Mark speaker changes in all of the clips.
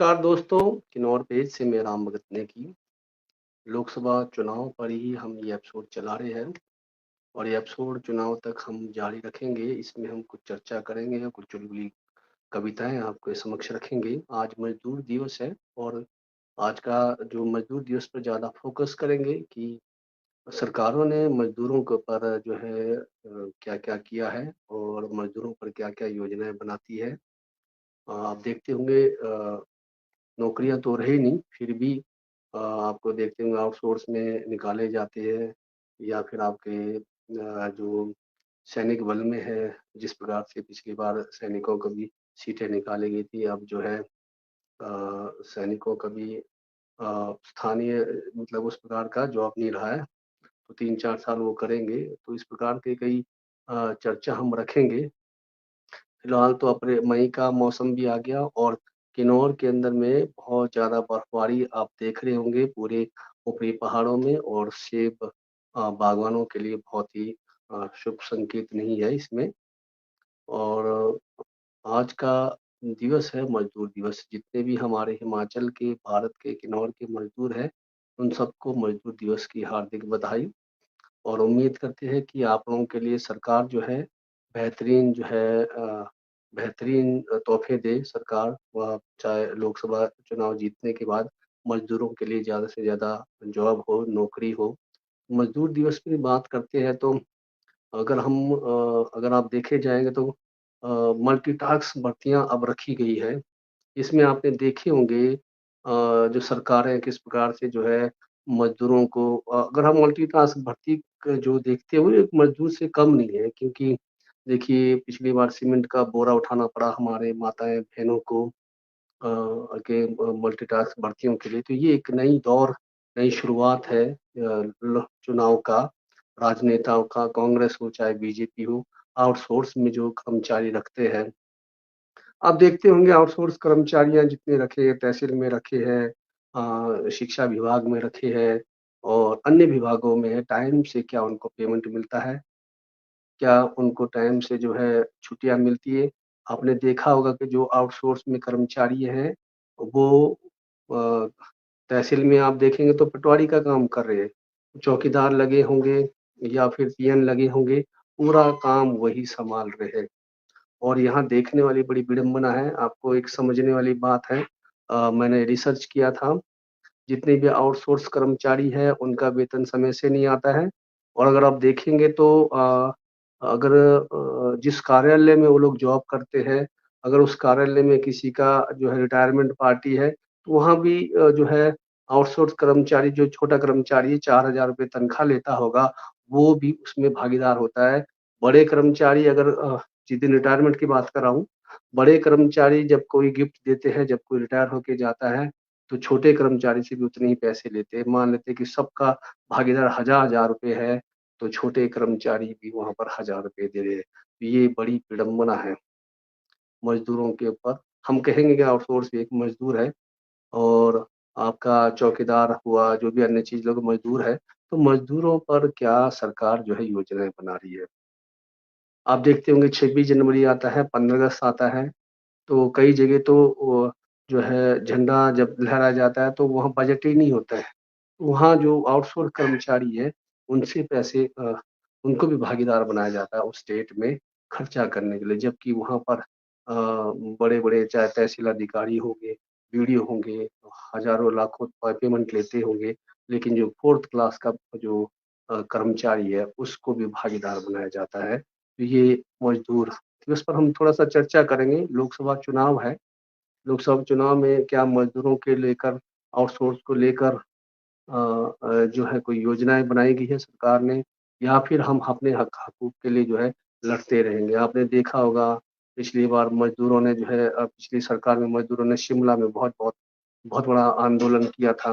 Speaker 1: नमस्कार दोस्तों, किन्नौर पेज से मैं राम भगत नेगी। लोकसभा चुनाव पर ही हम ये एपिसोड चला रहे हैं और ये एपिसोड चुनाव तक हम जारी रखेंगे। इसमें हम कुछ चर्चा करेंगे, कुछ चुलबुली कविताएँ आपके समक्ष रखेंगे। आज मज़दूर दिवस है और आज का जो मज़दूर दिवस पर ज़्यादा फ़ोकस करेंगे कि सरकारों ने मज़दूरों के ऊपर जो है क्या-क्या किया है और मज़दूरों पर क्या-क्या योजनाएँ बनाती है। आप देखते होंगे नौकरियाँ तो रही नहीं, फिर भी आपको देखते होंगे आउटसोर्स में निकाले जाते हैं या फिर आपके जो सैनिक बल में है, जिस प्रकार से पिछली बार सैनिकों को भी सीटें निकाली गई थी, अब जो है सैनिकों का भी स्थानीय मतलब उस प्रकार का जॉब नहीं रहा है, तो 3-4 साल वो करेंगे, तो इस प्रकार के कई चर्चा हम रखेंगे। फिलहाल तो अपने मई का मौसम भी आ गया और किन्नौर के अंदर में बहुत ज़्यादा बर्फबारी आप देख रहे होंगे पूरे ऊपरी पहाड़ों में और सेब बागवानों के लिए बहुत ही शुभ संकेत नहीं है इसमें। और आज का दिवस है मज़दूर दिवस। जितने भी हमारे हिमाचल के, भारत के किन्नौर के मज़दूर हैं, उन सबको मज़दूर दिवस की हार्दिक बधाई और उम्मीद करते हैं कि आप लोगों के लिए सरकार जो है बेहतरीन जो है बेहतरीन तोहफ़े दे सरकार व चाहे लोकसभा चुनाव जीतने के बाद मज़दूरों के लिए ज़्यादा से ज़्यादा जॉब हो, नौकरी हो। मज़दूर दिवस की बात करते हैं तो अगर आप देखे जाएँगे तो मल्टीटास्क भर्तियाँ अब रखी गई है। इसमें आपने देखे होंगे जो सरकारें किस प्रकार से जो है मज़दूरों को अगर हम मल्टीटास्क भर्ती क जो देखते हैं वो एक मज़दूर से कम नहीं है क्योंकि देखिए पिछली बार सीमेंट का बोरा उठाना पड़ा हमारे माताएँ-बहनों को मल्टीटास्क भर्तियों के लिए। तो ये एक नई दौर, नई शुरुआत है ल चुनाव का, राजनेताओं का, कांग्रेस हो चाहे बीजेपी हो, आउटसोर्स में जो कर्मचारी रखते हैं। आप देखते होंगे आउटसोर्स कर्मचारियाँ जितने रखे हैं, तहसील में रखे हैं शिक्षा विभाग में रखे हैं और अन्य विभागों में है, टाइम से क्या उनको पेमेंट मिलता है? क्या उनको टाइम से जो है छुट्टियाँ मिलती है? आपने देखा होगा कि जो आउटसोर्स में कर्मचारी हैं, वो अ, तहसील में आप देखेंगे तो पटवारी का काम कर रहे हैं। चौकीदार लगे होंगे या फिर पीएन लगे होंगे, पूरा काम वही सँभाल रहे हैं। और यहाँ देखने वाली बड़ी विडंबना है, आपको एक समझने वाली बात है मैंने रिसर्च किया था, जितने भी आउटसोर्स कर्मचारी हैं, उनका वेतन समय से नहीं आता है और अगर आप देखेंगे तो अगर जिस कार्यालय में वो लोग जॉब करते हैं, अगर उस कार्यालय में किसी का जो है रिटायरमेंट पार्टी है, तो वहाँ भी जो है आउटसोर्स कर्मचारी जो छोटा कर्मचारी ₹4000 तनख्वाह लेता होगा, वो भी उसमें भागीदार होता है। बड़े कर्मचारी अगर जिस दिन रिटायरमेंट की बात कर रहा हूँ, बड़े कर्मचारी जब कोई गिफ्ट देते हैं, जब कोई रिटायर होके जाता है, तो छोटे कर्मचारी से भी उतने ही पैसे लेते हैं। मान लेते हैं कि सबका भागीदार हज़ार-हज़ार रुपए है, तो छोटे कर्मचारी भी वहाँ पर ₹1000 दे रहे हैं। तो ये बड़ी विडंबना है मज़दूरों के ऊपर। हम कहेंगे कि आउटसोर्स भी एक मज़दूर है और आपका चौकीदार हुआ, जो भी अन्य चीज़ लोग मज़दूर है, तो मज़दूरों पर क्या सरकार जो है योजनाएँ बना रही है। आप देखते होंगे 26 जनवरी आता है, 15 अगस्त आता है, तो कई जगह तो जो है झंडा जब लहराया जाता है, तो वहाँ बजट ही नहीं होता है। वहाँ जो आउटसोर्स कर्मचारी है, उनसे पैसे उनको भी भागीदार बनाया जाता है उस स्टेट में खर्चा करने के लिए, जबकि वहाँ पर बड़े-बड़े चाहे तहसील अधिकारी होंगे, बीडीओ होंगे, हज़ारों लाखों पेमेंट लेते होंगे, लेकिन जो 4th क्लास का जो कर्मचारी है, उसको भी भागीदार बनाया जाता है। तो ये मज़दूर दिवस पर हम थोड़ा-सा चर्चा करेंगे, लोकसभा चुनाव है, लोकसभा चुनाव में क्या मज़दूरों के लेकर आउटसोर्स को लेकर जो है कोई योजनाएँ बनाई गई है सरकार ने या फिर हम अपने हक-हकूक़ के लिए जो है लड़ते रहेंगे। आपने देखा होगा पिछली बार मज़दूरों ने जो है पिछली सरकार में मज़दूरों ने शिमला में बहुत बड़ा आंदोलन किया था।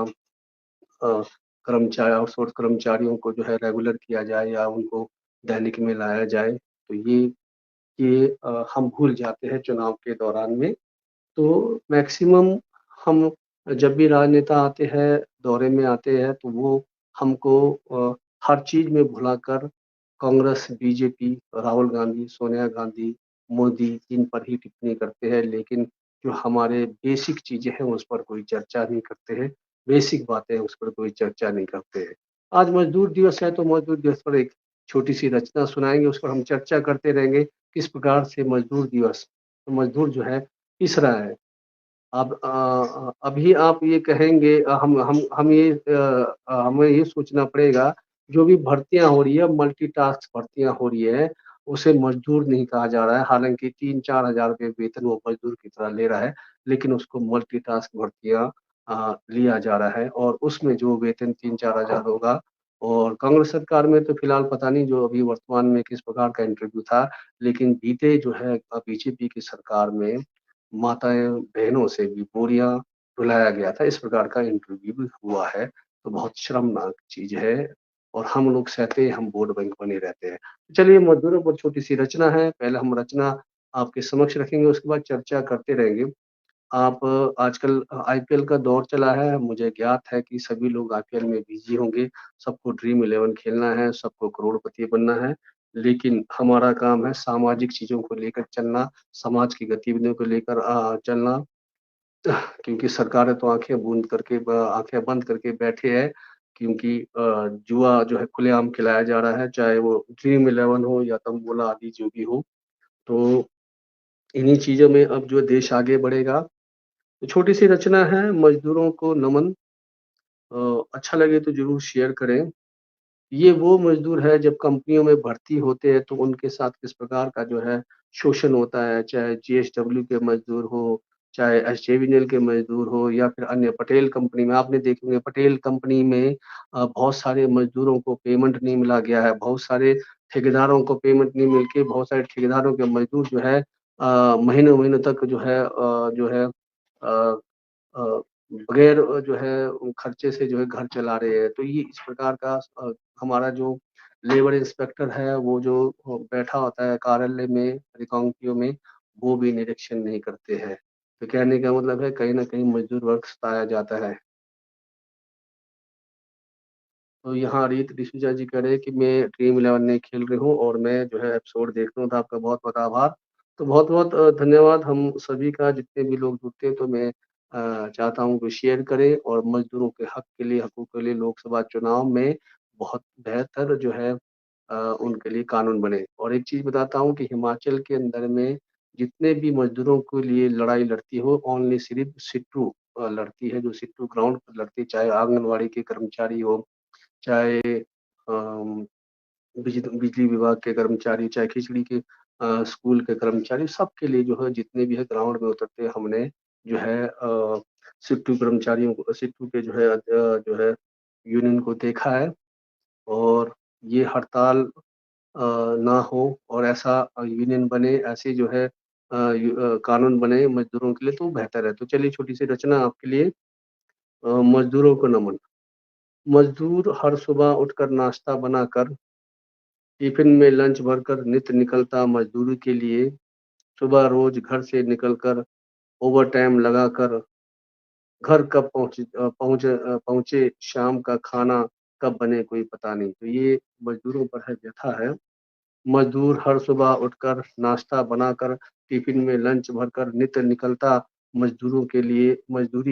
Speaker 1: आउटसोर्स कर्मचारियों को जो है रेगुलर किया जाए या उनको दैनिक में लाया जाए। तो ये हम भूल जाते हैं चुनाव के दौरान में। तो मैक्सिमम हम जब भी राजनेता आते हैं, दौरे में आते हैं तो वो हमको हर चीज़ में भुलाकर कांग्रेस, बीजेपी, राहुल गांधी, सोनिया गांधी, मोदी इन पर ही टिप्पणी करते हैं। लेकिन जो हमारे बेसिक चीज़ें हैं उस पर कोई चर्चा नहीं करते हैं, बेसिक बातें हैं उस पर कोई चर्चा नहीं करते हैं। आज मज़दूर दिवस है तो मज़दूर दिवस पर एक छोटी-सी रचना सुनाएँगे, उस पर हम चर्चा करते रहेंगे, किस प्रकार से मज़दूर दिवस मज़दूर जो है पिस रहा है। अब अभी आप ये कहेंगे हम ये हमें ये सोचना पड़ेगा, जो भी भर्तियाँ हो रही है, मल्टीटास्क भर्तियाँ हो रही है, उसे मज़दूर नहीं कहा जा रहा है। हालाँकि 3-4 हज़ार रुपए वेतन वो मज़दूर की तरह ले रहा है, लेकिन उसको मल्टीटास्क भर्तियाँ लिया जा रहा है और उसमें जो वेतन 3-4 हज़ार होगा और कांग्रेस सरकार में तो फिलहाल पता नहीं जो अभी वर्तमान में किस प्रकार का इंटरव्यू था, लेकिन बीते जो है बीजेपी की सरकार में माताएँ, बहनों से भी बोरियाँ ढुलाया गया था, इस प्रकार का इंटरव्यू भी हुआ है, तो बहुत शर्मनाक चीज़ है और हम लोग सहते हैं, हम वोट बैंक बने रहते हैं। चलिए मज़दूरों पर छोटी-सी रचना है, पहले हम रचना आपके समक्ष रखेंगे, उसके बाद चर्चा करते रहेंगे। आप आजकल आईपीएल का दौर चला है, मुझे ज्ञात है कि सभी लोग आईपीएल में बिज़ी होंगे, सबको ड्रीम 11 खेलना है, सबको करोड़पति बनना है, लेकिन हमारा काम है सामाजिक चीज़ों को लेकर चलना, समाज की गतिविधियों को लेकर चलना क्योंकि सरकारें तो आँखें बंद करके बैठे हैं क्योंकि जुआ जो है खुलेआम खिलाया जा रहा है, चाहे वो ड्रीम 11 हो या तंबोला आदि जो भी हो, तो इन्हीं चीज़ों में अब जो देश आगे बढ़ेगा। तो छोटी-सी रचना है, मज़दूरों को नमन अच्छा लगे तो ज़रूर शेयर करें। ये वो मज़दूर है जब कंपनियों में भर्ती होते हैं तो उनके साथ किस प्रकार का जो है शोषण होता है, चाहे जीएसडब्ल्यू के मज़दूर हो, चाहे एसजेवीएनएल के मज़दूर हो या फिर अन्य पटेल कंपनी में आपने देखे होंगे पटेल कंपनी में बहुत सारे मज़दूरों को पेमेंट नहीं मिला गया है, बहुत सारे ठेकेदारों को पेमेंट नहीं मिल के बहुत सारे ठेकेदारों के मज़दूर जो है महीनों-महीनों तक अ अ, बगैर जो है खर्चे से जो है घर चला रहे हैं। तो ये इस प्रकार का हमारा जो लेबर इंस्पेक्टर है वो जो बैठा होता है कार्यालय में रिकांगपिओ में, वो भी निरीक्षण नहीं करते हैं। तो कहने का मतलब है कहीं न कहीं मज़दूर वर्ग सताया जाता है। तो यहाँ रीत डिसूज़ा जी कह रहे हैं कि मैं ड्रीम 11 नहीं खेल रही हूँ और मैं जो है एपिसोड देख रहा हूँ, तो आपका बहुत-बहुत आभार। तो बहुत-बहुत धन्यवाद हम सभी का जितने भी लोग जुड़ते हैं तो मैं चाहता हूँ कि शेयर करें और मज़दूरों के हक के लिए, हकूक़ के लिए लोकसभा चुनाव में बहुत बेहतर जो है उनके लिए कानून बने। और एक चीज़ बताता हूँ कि हिमाचल के अंदर में जितने भी मज़दूरों के लिए लड़ाई लड़ती हो, ओनली सिर्फ़ सिट्टू लड़ती है, जो सिट्टू ग्राउंड पर लड़ती है, चाहे आंगनवाड़ी के कर्मचारी हो चाहे बिजली विभाग के कर्मचारी, चाहे खिचड़ी के स्कूल के कर्मचारी, सबके लिए जो है जितने भी है ग्राउंड में उतरते हमने जो है सिट्टू के जो है यूनियन को देखा है और ये हड़ताल ना हो और ऐसा यूनियन बने, ऐसी जो है कानून बने मज़दूरों के लिए तो बेहतर है। तो चलिए छोटी-सी रचना आपके लिए मज़दूरों को नमन। मज़दूर हर सुबह उठकर नाश्ता बनाकर, टिफ़िन में लंच भरकर नित निकलता मज़दूरी के लिए, सुबह रोज़ घर से निकलकर ओवरटाइम लगाकर घर कब पहुँचे, शाम का खाना कब बने कोई पता नहीं। तो ये मज़दूरों पर है व्यथा है। मज़दूर हर सुबह उठकर नाश्ता बनाकर, टिफ़िन में लंच भरकर नित निकलता मज़दूरी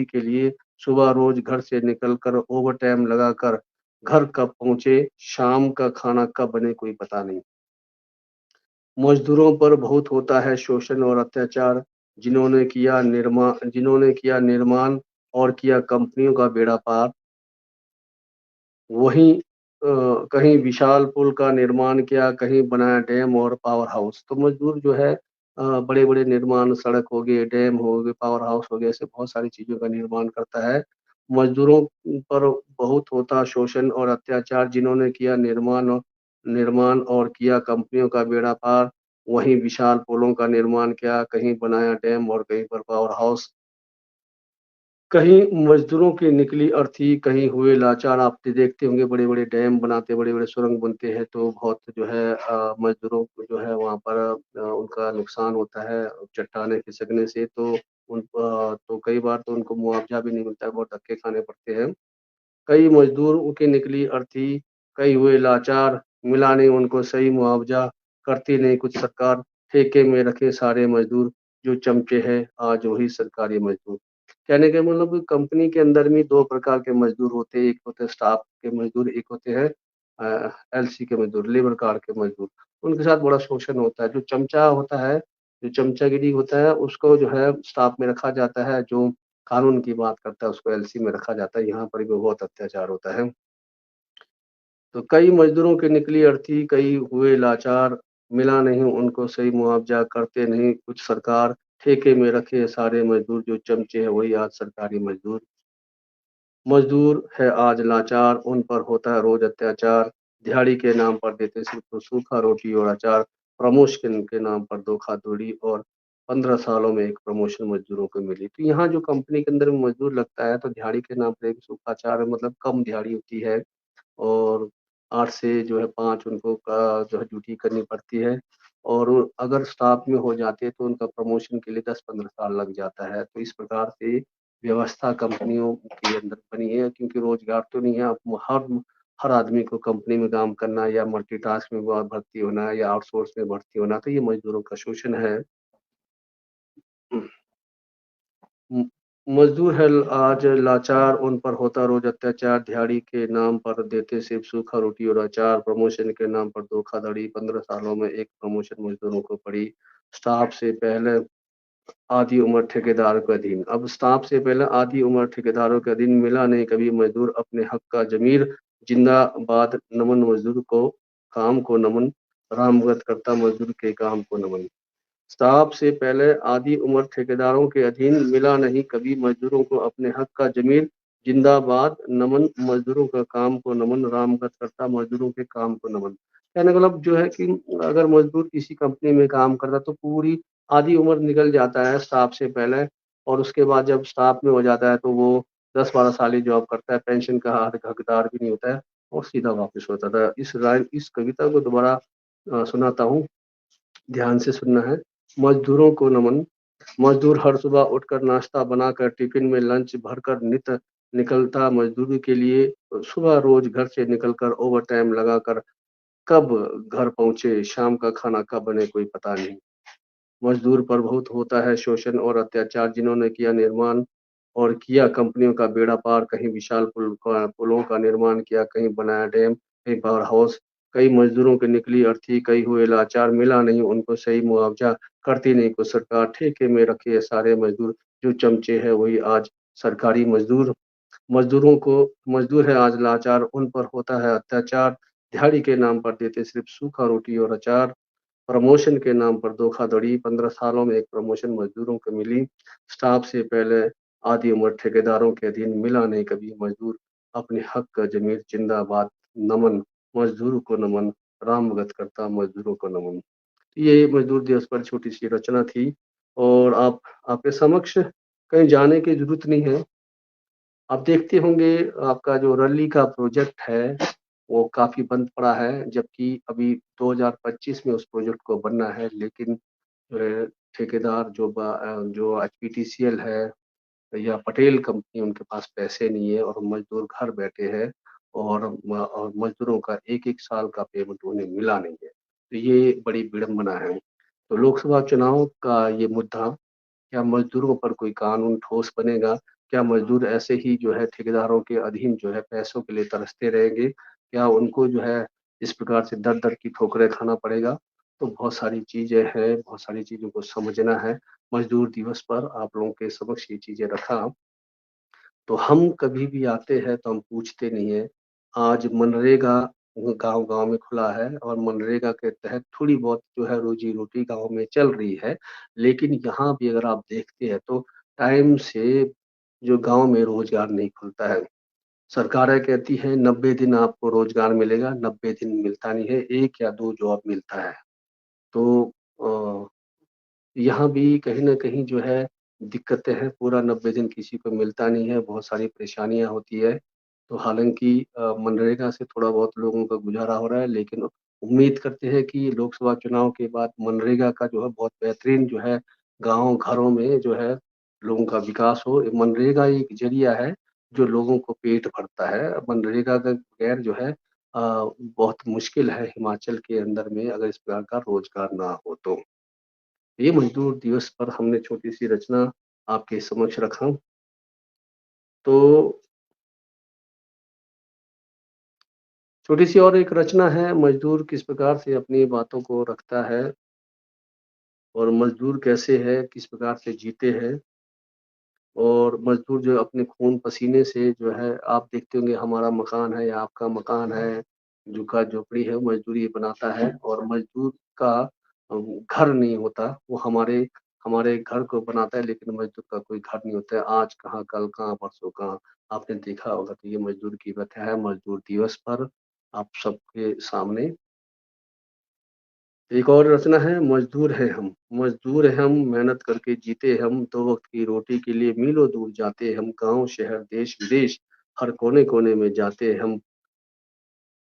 Speaker 1: के लिए, सुबह रोज़ घर से निकलकर ओवरटाइम लगाकर घर कब पहुँचे, शाम का खाना कब बने कोई पता नहीं। मज़दूरों पर बहुत होता है शोषण और अत्याचार, जिन्होंने किया निर्माण और किया कंपनियों का बेड़ा पार। वहीं कहीं विशाल पुल का निर्माण किया, कहीं बनाया डैम और पावर हाउस। तो मज़दूर जो है बड़े-बड़े निर्माण सड़क हो गए, डैम हो गए, पावर हाउस हो गए, ऐसे बहुत सारी चीज़ों का निर्माण करता है। मज़दूरों पर बहुत होता शोषण और अत्याचार, जिन्होंने किया निर्माण और किया कंपनियों का बेड़ा पार। वहीं विशाल पुलों का निर्माण किया, कहीं बनाया डैम और कहीं पर पावर हाउस। कहीं मज़दूरों की निकली अर्थी, कहीं हुए लाचार। आप तो देखते होंगे बड़े-बड़े डैम बनाते, बड़े-बड़े सुरंग बनते हैं तो बहुत जो है मज़दूरों को जो है वहाँ पर उनका नुकसान होता है चट्टानें खिसकने से तो कई बार तो उनको मुआवज़ा भी नहीं मिलता है, बहुत धक्के खाने पड़ते हैं। कई मज़दूरों की निकली अर्थी, कई हुए लाचार, मिला नहीं उनको सही मुआवज़ा, करती नहीं कुछ सरकार, ठेके में रखे सारे मज़दूर, जो चमचे हैं, आज वही सरकारी मजदूर। कहने का मतलब कंपनी के अंदर में 2 प्रकार के मजदूर होते हैं, एक होते हैं स्टाफ के मजदूर, एक होते हैं एलसी के मजदूर, लेबर कार्ड के मजदूर। उनके साथ बड़ा शोषण होता है। जो चमचा होता है, जो चमचागिरी होता है, उसको जो है स्टाफ में रखा जाता है, जो कानून की बात करता है उसको एलसी में रखा जाता है। यहाँ पर भी बहुत अत्याचार होता है। तो कई मज़दूरों की निकली अर्थी, कई हुए लाचार, मिला नहीं उनको सही मुआवज़ा, करते नहीं कुछ सरकार, ठेके में रखे सारे मज़दूर, जो चमचे हैं वही आज सरकारी मज़दूर। मज़दूर है आज लाचार, उन पर होता है रोज़ अत्याचार, दिहाड़ी के नाम पर देते सिर्फ़ तो सूखा रोटी और अचार, प्रमोशन के नाम पर धोखाधड़ी और 15 सालों में एक प्रमोशन मज़दूरों को मिली। तो यहाँ जो कंपनी के अंदर मज़दूर लगता है, तो दिहाड़ी के नाम पर एक सूखा अचार मतलब कम दिहाड़ी होती है। और 8 से जो है 5 उनको जो है ड्यूटी करनी पड़ती है और अगर स्टाफ में हो जाते हैं तो उनका प्रमोशन के लिए 10-15 साल लग जाता है। तो इस प्रकार से व्यवस्था कंपनियों के अंदर बनी है, क्योंकि रोज़गार तो नहीं है। अब हर आदमी को कंपनी में काम करना या मल्टीटास्क में भर्ती होना या आउटसोर्स में भर्ती होना, तो ये मज़दूरों का शोषण है। म मज़दूर है आज लाचार, उन पर होता रोज़ अत्याचार, दिहाड़ी के नाम पर देते सिर्फ़ सूखा रोटी और अचार, प्रमोशन के नाम पर धोखाधड़ी, 15 सालों में एक प्रमोशन मज़दूरों को पड़ी। स्टाफ से पहले आधी उम्र ठेकेदार के अधीन। अब स्टाफ से पहले आधी उम्र ठेकेदारों के अधीन, मिला नहीं कभी मज़दूर अपने हक का ज़मीर, जिंदाबाद नमन मज़दूर को, काम को नमन, रामगत करता मज़दूर के काम को नमन। स्टाफ से पहले आधी उम्र ठेकेदारों के अधीन, मिला नहीं कभी मज़दूरों को अपने हक का ज़मीर, जिंदाबाद नमन मज़दूरों का काम को नमन, रामगत करता मज़दूरों के काम को नमन। कहने का मतलब जो है कि अगर मज़दूर किसी कंपनी में काम करता है तो पूरी आधी उम्र निकल जाता है स्टाफ से पहले और उसके बाद जब स्टाफ में हो जाता है तो वो 10-12 साल ही जॉब करता है, पेंशन का हकदार भी नहीं होता है और सीधा वापस होता था। इस कविता को दोबारा सुनाता हूँ, ध्यान से सुनना है। मज़दूरों को नमन। मज़दूर हर सुबह उठकर नाश्ता बनाकर टिफ़िन में लंच भरकर नित निकलता मज़दूरी के लिए। सुबह रोज़ घर से निकलकर ओवरटाइम लगाकर कब घर पहुँचे, शाम का खाना कब बने कोई पता नहीं। मज़दूर पर बहुत होता है शोषण और अत्याचार, जिन्होंने किया निर्माण और किया कंपनियों का बेड़ा पार, कहीं विशाल पुलों का निर्माण किया, कहीं बनाया डैम, कहीं पावर हाउस। कई मज़दूरों की निकली अर्थी, कई हुए लाचार, मिला नहीं उनको सही मुआवज़ा, करती नहीं कुछ सरकार, ठेके में रखे हैं सारे मज़दूर, जो चमचे हैं वही आज सरकारी मज़दूर। मज़दूर है आज लाचार, उन पर होता है अत्याचार, दिहाड़ी के नाम पर देते सिर्फ़ सूखा रोटी और अचार। प्रमोशन के नाम पर धोखाधड़ी, 15 सालों में एक प्रमोशन मज़दूरों को मिली। स्टाफ से पहले आधी उम्र ठेकेदारों के अधीन, मिला नहीं कभी मज़दूर अपने हक का ज़मीर, जिंदाबाद नमन मज़दूर को नमन, रामगत करता मज़दूरों को नमन। ये मज़दूर दिवस पर छोटी-सी रचना थी और आपके समक्ष कहीं जाने की ज़रूरत नहीं है। आप देखते होंगे आपका जो रैली का प्रोजेक्ट है, वो काफ़ी बंद पड़ा है, जबकि अभी 2025 में उस प्रोजेक्ट को बनना है, लेकिन जो है ठेकेदार जो एचपीटीसीएल है या पटेल कंपनी, उनके पास पैसे नहीं है और मज़दूर घर बैठे हैं और मज़दूरों का 1-1 साल का पेमेंट उन्हें मिला नहीं है। तो ये बड़ी विडंबना है। तो लोकसभा चुनाव का ये मुद्दा, क्या मज़दूरों पर कोई कानून ठोस बनेगा? क्या मज़दूर ऐसे ही जो है ठेकेदारों के अधीन जो है पैसों के लिए तरसते रहेंगे? क्या उनको जो है इस प्रकार से दर-दर की ठोकरें खाना पड़ेगा? तो बहुत सारी चीज़ें हैं, बहुत सारी चीज़ों को समझना है। मज़दूर दिवस पर आप लोगों के समक्ष ये चीज़ें रखा, तो हम कभी भी आते हैं तो हम पूछते नहीं हैं। आज मनरेगा गाँव-गाँव में खुला है और मनरेगा के तहत थोड़ी बहुत जो है रोज़ी-रोटी गाँव में चल रही है। लेकिन यहाँ भी अगर आप देखते हैं तो टाइम से जो गाँव में रोज़गार नहीं खुलता है। सरकारें कहती हैं 90 दिन आपको रोज़गार मिलेगा, 90 दिन मिलता नहीं है, 1 या 2 जॉब मिलता है। तो अ यहाँ भी कहीं न कहीं जो है दिक्कतें हैं, पूरा 90 दिन किसी को मिलता नहीं है, बहुत सारी परेशानियाँ होती है। तो हालाँकि मनरेगा से थोड़ा बहुत लोगों का गुज़ारा हो रहा है, लेकिन उम्मीद करते हैं कि लोकसभा चुनाव के बाद मनरेगा का जो है बहुत बेहतरीन जो है गाँव घरों में जो है लोगों का विकास हो। मनरेगा एक ज़रिया है जो लोगों को पेट भरता है। मनरेगा के बगैर जो है बहुत मुश्किल है हिमाचल के अंदर में अगर इस प्रकार का रोज़गार ना हो तो। ये मजदूर दिवस पर हमने छोटी-सी रचना आपके समक्ष रखा। तो छोटी-सी और एक रचना है, मज़दूर किस प्रकार से अपनी बातों को रखता है और मज़दूर कैसे है, किस प्रकार से जीते हैं और मज़दूर जो अपने खून-पसीने से जो है आप देखते होंगे हमारा मकान है या आपका मकान है, झुग्गा-झोपड़ी है, मज़दूर ये बनाता है और मज़दूर का घर नहीं होता, वो हमारे हमारे घर को बनाता है लेकिन मज़दूर का कोई घर नहीं होता है, आज कहाँ, कल कहाँ, परसों कहाँ। आपने देखा होगा तो ये मज़दूर की व्यथा है, मज़दूर दिवस पर आप सबके सामने एक और रचना है, मज़दूर हैं हम, मेहनत करके जीते हम, 2 वक़्त की रोटी के लिए मीलों दूर जाते हम, गाँव, शहर, देश-विदेश, हर कोने-कोने में जाते हम।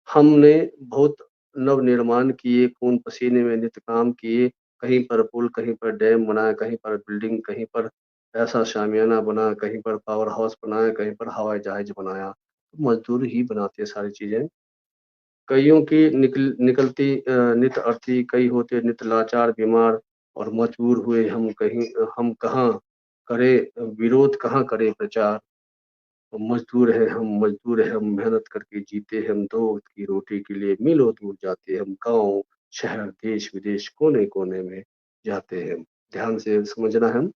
Speaker 1: हमने बहुत नव-निर्माण किए, खून-पसीने में नित काम किए, कहीं पर पुल, कहीं पर डैम बनाया, कहीं पर बिल्डिंग, कहीं पर ऐसा शामियाना बना, कहीं पर पावर हाउस बनाया, कहीं पर हवाई जहाज बनाया। मज़दूर ही बनाते हैं सारी चीज़ें। कइयों की निकलती नित अर्थी, कई होते नित लाचार बीमार और मजबूर हुए हम कहाँ करें विरोध कहाँ करें प्रचार। मज़दूर हैं हम, मेहनत करके जीते हम, 2 वक़्त की रोटी के लिए मीलों दूर जाते हम, गाँव, शहर, देश-विदेश, कोने-कोने में जाते हैं। ध्यान से समझना है।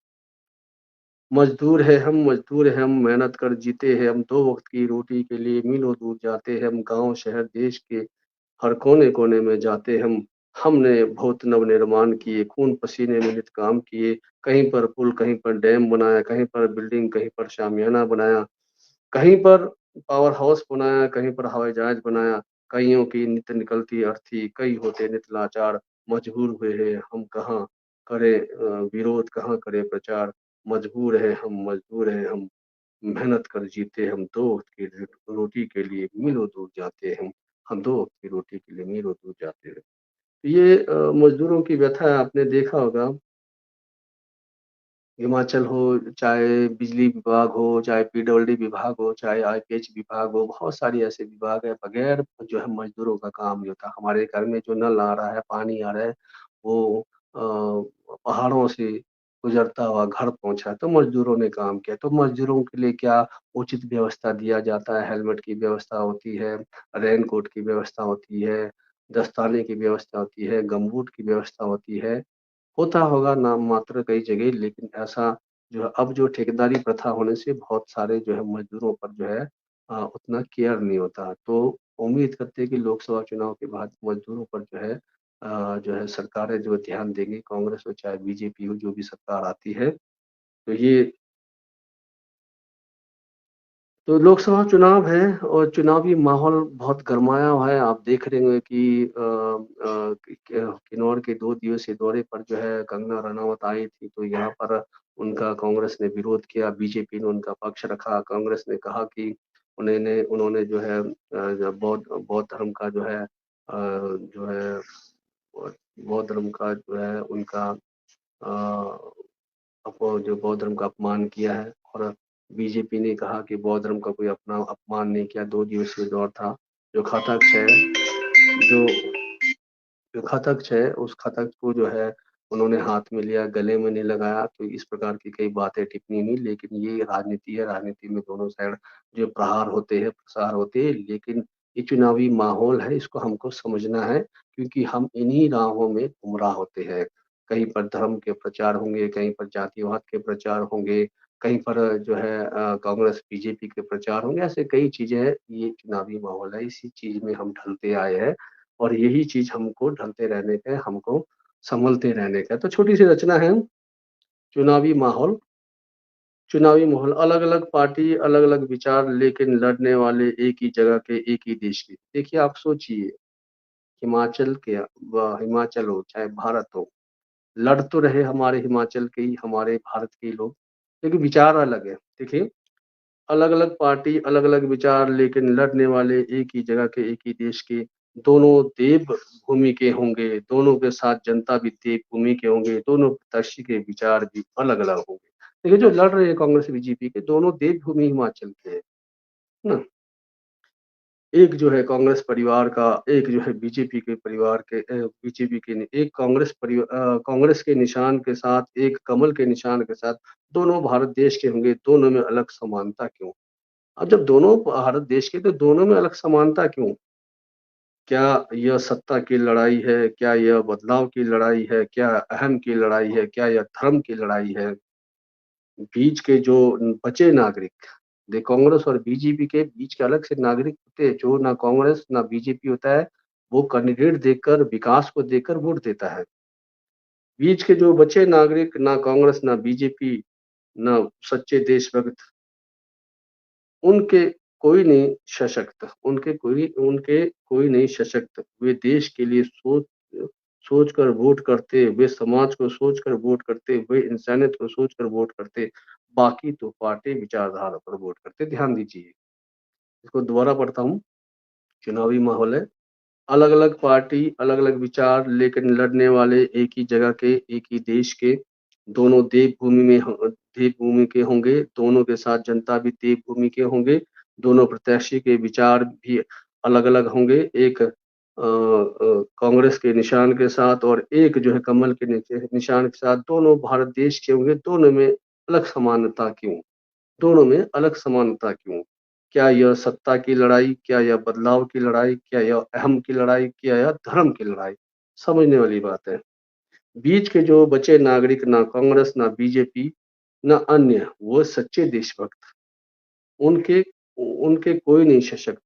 Speaker 1: मज़दूर हैं हम, मेहनत कर जीते हैं हम, 2 वक़्त की रोटी के लिए मीलों दूर जाते हैं हम, गाँव, शहर, देश के हर कोने-कोने में जाते हम। हमने बहुत नव-निर्माण किए, खून-पसीने में नित काम किए, कहीं पर पुल, कहीं पर डैम बनाया, कहीं पर बिल्डिंग, कहीं पर शामियाना बनाया, कहीं पर पावर हाउस बनाया, कहीं पर हवाई जहाज बनाया। कइयों की नित निकलती अर्थी, कई होते नित लाचार, मजबूर हुए हैं हम कहाँ करें विरोध, कहाँ करें प्रचार। मजबूर हैं हम। मेहनत कर जीते हम 2 वक़्त की रोटी के लिए मीलों दूर जाते हैं हम 2 वक़्त की रोटी के लिए मीलों दूर जाते हैं। ये मज़दूरों की व्यथा है आपने देखा होगा, हिमाचल हो, चाहे बिजली विभाग हो, चाहे पीडब्ल्यूडी विभाग हो, चाहे आईपीएच विभाग हो, बहुत सारी ऐसे विभाग हैं, बगैर जो है मज़दूरों का काम नहीं होता। हमारे घर में जो नल आ रहा है, पानी आ रहा है, वो पहाड़ों से गुज़रता हुआ घर पहुँचा है, तो मज़दूरों ने काम किया। तो मज़दूरों के लिए क्या उचित व्यवस्था दिया जाता है, हेलमेट की व्यवस्था होती है, रेनकोट की व्यवस्था होती है, दस्ताने की व्यवस्था होती है, गमबूट की व्यवस्था होती है। होता होगा नाम मात्र कई जगह लेकिन ऐसा जो है अब जो ठेकेदारी प्रथा होने से बहुत सारे जो है मज़दूरों पर जो है उतना केयर नहीं होता। तो उम्मीद करते हैं कि लोकसभा चुनाव के बाद मज़दूरों पर जो है सरकारें जो ध्यान देंगी, कांग्रेस हो चाहे बीजेपी हो, जो भी सरकार आती है। तो ये तो लोकसभा चुनाव है और चुनावी माहौल बहुत गरमाया हुआ है। आप देख रहे होंगे कि किन्नौर के 2 दिवसीय दौरे पर जो है कंगना रनावत आई थी, तो यहाँ पर उनका कांग्रेस ने विरोध किया, बीजेपी ने उनका पक्ष रखा। कांग्रेस ने कहा कि उन्होंने जो है जो बौद्ध धर्म का जो है बौद्ध धर्म का जो है उनका अ जो बौद्ध धर्म का अपमान किया है और बीजेपी ने कहा कि बौद्ध धर्म का कोई अपना अपमान नहीं किया, 2 दिवसीय दौर था। जो खाताक्ष है जो जो खाताक्ष है, उस खाताक्ष को जो है उन्होंने हाथ में लिया, गले में नहीं लगाया, तो इस प्रकार की कई बातें टिप्पणी हुई, लेकिन ये राजनीति है, राजनीति में दोनों साइड जो प्रहार होते हैं, प्रसार होते हैं, लेकिन ये चुनावी माहौल है, इसको हमको समझना है क्योंकि हम इन्हीं राहों में गुमराह होते हैं। कहीं पर धर्म के प्रचार होंगे, कहीं पर जातिवाद के प्रचार होंगे, कहीं पर जो है कांग्रेस, बीजेपी के प्रचार होंगे, ऐसे कई चीज़ें हैं, ये चुनावी माहौल है, इसी चीज़ में हम ढलते आए हैं। और यही चीज़ हमको ढलते रहने का है, हमको सँभलते रहने का है। तो छोटी-सी रचना है, चुनावी माहौल अलग-अलग पार्टी, अलग-अलग विचार लेकिन लड़ने वाले एक ही जगह के, एक ही देश के। देखिए आप सोचिए, हिमाचल हो, चाहे भारत हो, लड़ तो रहे हमारे हिमाचल के ही, हमारे भारत के ही लोग, लेकिन विचार अलग है। देखिए अलग-अलग पार्टी, अलग-अलग विचार लेकिन लड़ने वाले एक ही जगह के, एक ही देश के, दोनों देवभूमि के होंगे, दोनों के साथ जनता भी देवभूमि के होंगे, दोनों प्रत्याशी के विचार भी अलग-अलग होंगे। देखिए जो लड़ रहे हैं कांग्रेस बीजेपी के, दोनों देवभूमि हिमाचल के हैं, है ना? एक जो है कांग्रेस परिवार का, एक जो है बीजेपी के परिवार के, बीजेपी के एक कांग्रेस के निशान के साथ, एक कमल के निशान के साथ, दोनों भारत देश के होंगे, दोनों में अलग समानता क्यों? अब जब दोनों भारत देश के, तो दोनों में अलग समानता क्यों? क्या यह सत्ता की लड़ाई है? क्या यह बदलाव की लड़ाई है? क्या अहम की लड़ाई है? क्या यह धर्म की लड़ाई है? बीच के जो बचे नागरिक, दे कांग्रेस और बीजेपी के बीच के अलग से नागरिक होते हैं, जो ना कांग्रेस ना बीजेपी होता है, वो कैंडिडेट देकर, विकास को देकर वोट देता है। बीच के जो बचे नागरिक, ना कांग्रेस ना बीजेपी ना सच्चे देशभक्त, उनके कोई नहीं सशक्त, उनके कोई नहीं सशक्त। वे देश के लिए सोच कर वोट करते, वे समाज को सोच कर वोट करते, वे इंसानियत को सोच कर वोट करते, बाकी तो पार्टी विचारधारा पर वोट करते। ध्यान दीजिए, इसको दोबारा पढ़ता हूँ। चुनावी माहौल है, अलग-अलग पार्टी, अलग-अलग विचार, लेकिन लड़ने वाले एक ही जगह के, एक ही देश के, दोनों देवभूमि के होंगे, दोनों के साथ जनता भी देवभूमि के होंगे, दोनों प्रत्याशी के विचार भी अलग-अलग होंगे। एक कांग्रेस के निशान के साथ और एक जो है कमल के नीचे निशान के साथ, दोनों भारत देश के होंगे, दोनों में अलग समानता क्यों? दोनों में अलग समानता क्यों? क्या यह सत्ता की लड़ाई? क्या यह बदलाव की लड़ाई? क्या यह अहम की लड़ाई? क्या यह धर्म की लड़ाई? समझने वाली बात है। बीच के जो बचे नागरिक, ना कांग्रेस, ना बीजेपी, ना अन्य, वो सच्चे देशभक्त, उनके उनके कोई नहीं सशक्त।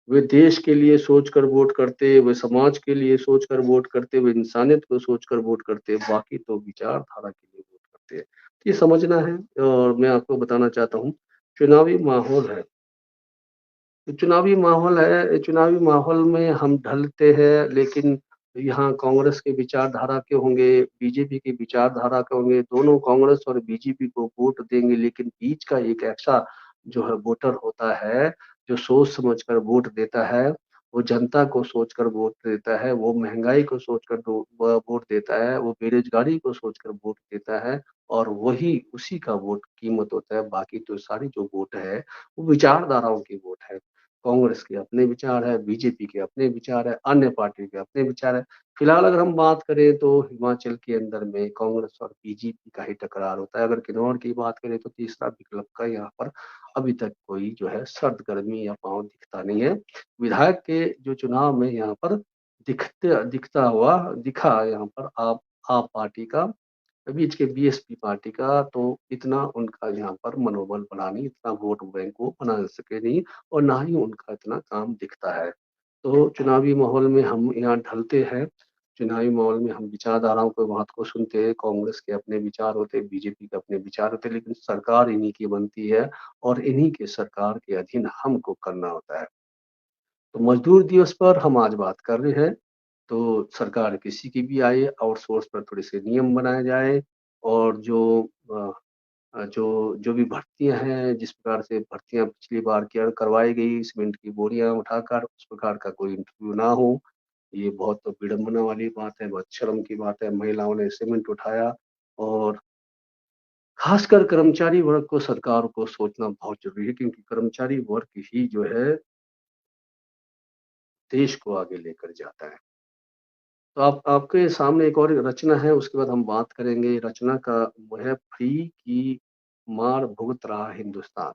Speaker 1: वे देश के लिए सोचकर वोट करते, वे समाज के लिए सोचकर वोट करते, वे इंसानियत को सोचकर वोट करते, बाकी तो विचारधारा के लिए वोट करते हैं। ये समझना है। और मैं आपको बताना चाहता हूँ, चुनावी माहौल है। चुनावी माहौल में हम ढलते हैं, लेकिन यहाँ कांग्रेस के विचारधारा के होंगे, बीजेपी की विचारधारा के होंगे, दोनों कांग्रेस और बीजेपी को वोट देंगे, लेकिन बीच का एक ऐसा जो है वोटर होता है, जो सोच समझ कर वोट देता है, वो जनता को सोचकर वोट देता है, वो महँगाई को सोचकर वोट देता है, वो बेरोज़गारी को सोचकर वोट देता है, और वही उसी का वोट कीमत होता है। बाकी तो सारी जो वोट है, वो विचारधाराओं की वोट है। कांग्रेस के अपने विचार है, बीजेपी के अपने विचार है, अन्य पार्टी के अपने विचार है। फिलहाल अगर हम बात करें तो हिमाचल के अंदर में कांग्रेस और बीजेपी का ही टकरार होता है। अगर किन्नौर की बात करें तो तीसरा विकल्प का यहाँ पर अभी तक कोई जो है सर्द गर्मी या पाँव दिखता नहीं है। विधायक के जो चुनाव में यहाँ पर दिखा यहाँ पर आप पार्टी का, बीच के बीएसपी पार्टी का, तो इतना उनका यहाँ पर मनोबल बना नहीं, इतना वोट बैंक वो बना सके नहीं, और ना ही उनका इतना काम दिखता है। तो चुनावी माहौल में हम यहाँ ढलते हैं, चुनावी माहौल में हम विचारधाराओं को, बात को सुनते हैं। कांग्रेस के अपने विचार होते हैं, बीजेपी के अपने विचार होते हैं, लेकिन सरकार इन्हीं की बनती है, और इन्हीं के सरकार के अधीन हमको करना होता है। तो मजदूर दिवस पर हम आज बात कर रहे हैं। तो सरकार किसी की भी आए, आउटसोर्स पर थोड़े से नियम बनाए जाए, और जो भी भर्तियाँ हैं, जिस प्रकार से भर्तियाँ पिछली बार किया करवाई गई, सीमेंट की बोरियाँ उठाकर, उस प्रकार का कोई इंटरव्यू ना हो। ये बहुत विडंबना वाली बात है, बहुत शर्म की बात है। महिलाओं ने सीमेंट उठाया, और खासकर कर्मचारी वर्ग को, सरकार को सोचना बहुत ज़रूरी है, क्योंकि कर्मचारी वर्ग ही जो है देश को आगे लेकर जाता है। तो आप आपके सामने एक और रचना है, उसके बाद हम बात करेंगे। रचना का वो है, फ्री की मार भुगत रहा हिंदुस्तान।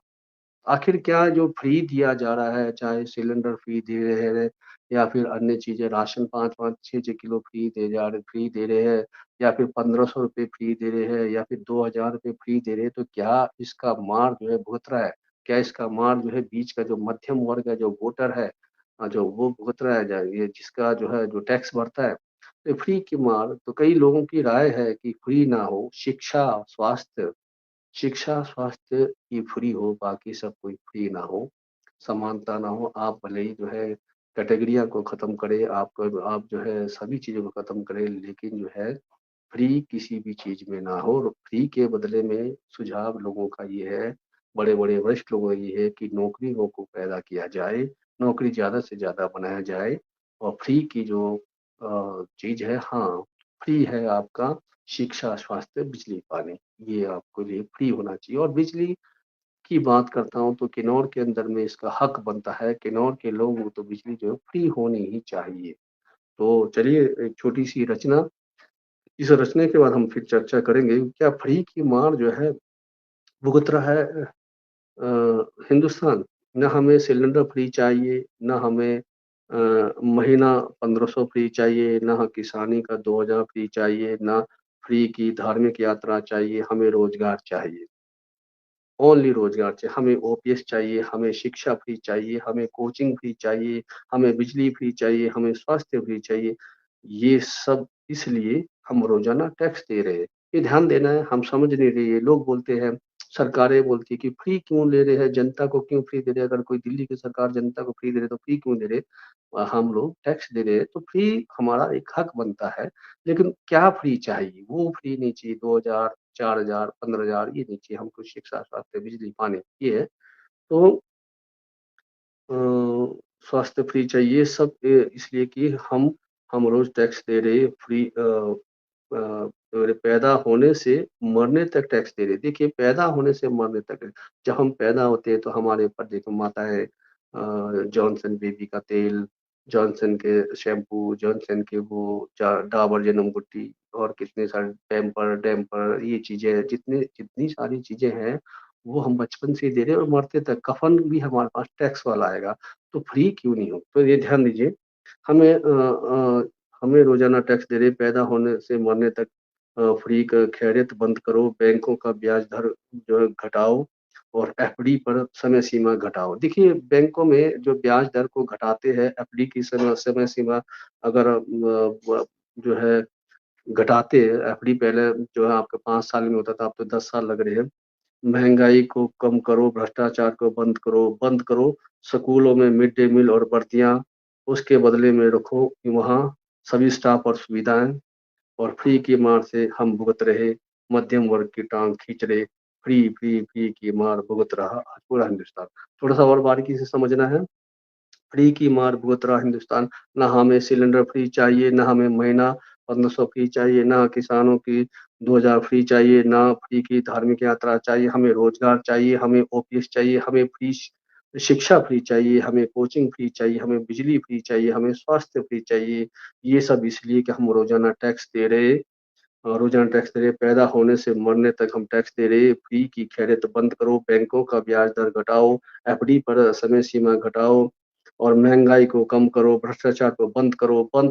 Speaker 1: आखिर क्या जो फ्री दिया जा रहा है, चाहे सिलेंडर फ्री दे रहे हैं, या फिर अन्य चीज़ें, राशन 5-5 6-6 किलो फ्री दे रहे हैं, या फिर 1500 रुपए फ्री दे रहे हैं, या फिर 2000 रुपए फ्री दे रहे हैं, तो क्या इसका मार जो है भुगत रहा है? क्या इसका मार जो है बीच का जो मध्यम वर्ग है, जो वोटर है, जो वो भुगत रहा है, ये जिसका जो है जो टैक्स भरता है? तो फ्री की मार, तो कई लोगों की राय है कि फ्री ना हो, शिक्षा, स्वास्थ्य की फ्री हो, बाकी सब कोई फ्री ना हो, समानता ना हो। आप भले ही जो है कैटेगरियाँ को ख़त्म करें, आप जो है सभी चीज़ों को ख़त्म करें, लेकिन जो है फ्री किसी भी चीज़ में ना हो। और फ्री के बदले में सुझाव लोगों का ये है, बड़े-बड़े वरिष्ठ लोगों का ये है कि नौकरियों को पैदा किया जाए, नौकरी ज़्यादा से ज़्यादा बनाया जाए, और फ्री की जो चीज़ है, हाँ, फ्री है आपका शिक्षा, स्वास्थ्य, बिजली, पानी, ये आपके लिए फ्री होना चाहिए। और बिजली की बात करता हूँ तो किन्नौर के अंदर में इसका हक बनता है, किन्नौर के लोगों को तो बिजली जो है फ्री होनी ही चाहिए। तो चलिए एक छोटी-सी रचना, इस रचने के बाद हम फिर चर्चा करेंगे, क्या फ्री की मार जो है भुगत रहा है हिंदुस्तान? ना हमें सिलेंडर फ्री चाहिए, ना हमें महीना 1500 फ्री चाहिए, ना किसानी का 2000 फ्री चाहिए, ना फ्री की धार्मिक यात्रा चाहिए, हमें रोज़गार चाहिए। ओनली रोज़गार चाहिए, हमें ओपीएस चाहिए, हमें शिक्षा फ्री चाहिए, हमें कोचिंग फ्री चाहिए, हमें बिजली फ्री चाहिए, हमें स्वास्थ्य फ्री चाहिए। ये सब इसलिए हम रोज़ाना टैक्स दे रहे हैं। ये ध्यान देना है, हम समझ नहीं रहे हैं। लोग बोलते हैं, सरकारें बोलती है कि फ्री क्यों ले रहे हैं, जनता को क्यों फ्री दे रहे हैं? अगर कोई दिल्ली की सरकार जनता को फ्री दे रहे तो फ्री क्यों दे रहे? हम लोग टैक्स दे रहे हैं, तो फ्री हमारा एक हक बनता है। लेकिन क्या फ्री चाहिए? वो फ्री नहीं चाहिए 2000, 4000, 15,000 ये नहीं चाहिए हमको, शिक्षा, स्वास्थ्य, बिजली, पानी ये है। तो अ, स्वास्थ्य फ्री चाहिए सब इसलिए कि हम रोज़ टैक्स दे रहे हैं फ्री पैदा होने से मरने तक टैक्स दे रहे हैं। देखिए पैदा होने से मरने तक, जब हम पैदा होते हैं तो हमारे ऊपर देखो माताएँ जॉनसन बेबी का तेल, जॉनसन के शैम्पू, जॉनसन के वो डाबर जन्म बूटी और कितने सारे डैम्पर ये चीज़ें जितने जितनी सारी चीज़ें हैं, वो हम बचपन से ही दे रहे हैं और मरते तक कफ़न भी हमारे पास टैक्स वाला आएगा, तो फ्री क्यों नहीं हो? तो ये ध्यान दीजिए, हमें हमें रोज़ाना टैक्स दे रहे हैं, पैदा होने से मरने तक फ्री क खैरियत बंद करो, बैंकों का ब्याज दर जो है घटाओ और एफडी पर समय सीमा घटाओ। देखिए बैंकों में जो ब्याज दर को घटाते हैं, एफडी की समय सीमा अगर ब जो है घटाते हैं, एफडी पहले जो है आपका 5 साल में होता था, अब तो 10 साल लग रहे हैं। महँगाई को कम करो, भ्रष्टाचार को बंद करो, स्कूलों में मिड डे मील और वर्दियाँ उसके बदले में रखो कि वहाँ सभी स्टाफ और सुविधाएँ और फ्री की मार से हम भुगत रहे, मध्यम वर्ग की टाँग खींच रहे, फ्री की मार भुगत रहा आज पूरा हिंदुस्तान। थोड़ा-सा और बारीकी से समझना है। फ्री की मार भुगत रहा हिंदुस्तान, ना हमें सिलेंडर फ्री चाहिए, ना हमें महीना 1500 फ्री चाहिए, ना किसानों की 2000 फ्री चाहिए, ना फ्री की धार्मिक यात्रा चाहिए, हमें रोज़गार चाहिए, हमें ओपीएस चाहिए, हमें फ्री शिक्षा फ्री चाहिए, हमें कोचिंग फ्री चाहिए, हमें बिजली फ्री चाहिए, हमें स्वास्थ्य फ्री चाहिए। ये सब इसलिए कि हम रोज़ाना टैक्स दे रहे रोज़ाना टैक्स दे रहे, पैदा होने से मरने तक हम टैक्स दे रहे, फ्री की खैरियत बंद करो, बैंकों का ब्याज दर घटाओ, एफडी पर समय सीमा घटाओ और महँगाई को कम करो, भ्रष्टाचार को बंद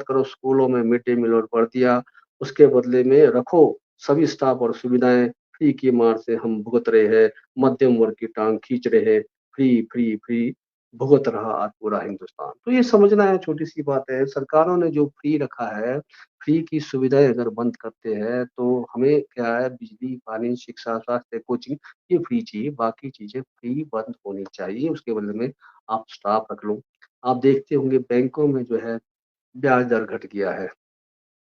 Speaker 1: करो स्कूलों में मिड डे मील और वर्दियाँ, उसके बदले में रखो सभी स्टाफ और सुविधाएँ, फ्री की मार से हम भुगत रहे हैं, मध्यम वर्ग की टाँग खींच रहे हैं, फ्री भुगत रहा आज पूरा हिंदुस्तान। तो ये समझना है छोटी-सी बात है, सरकारों ने जो फ्री रखा है, फ्री की सुविधाएँ अगर बंद करते हैं, तो हमें क्या है बिजली, पानी, शिक्षा, स्वास्थ्य, कोचिंग ये फ्री चाहिए, बाकी चीज़ें फ्री बंद होनी चाहिए, उसके बदले में आप स्टाफ रख लो। आप देखते होंगे बैंकों में जो है ब्याज दर घट गया है।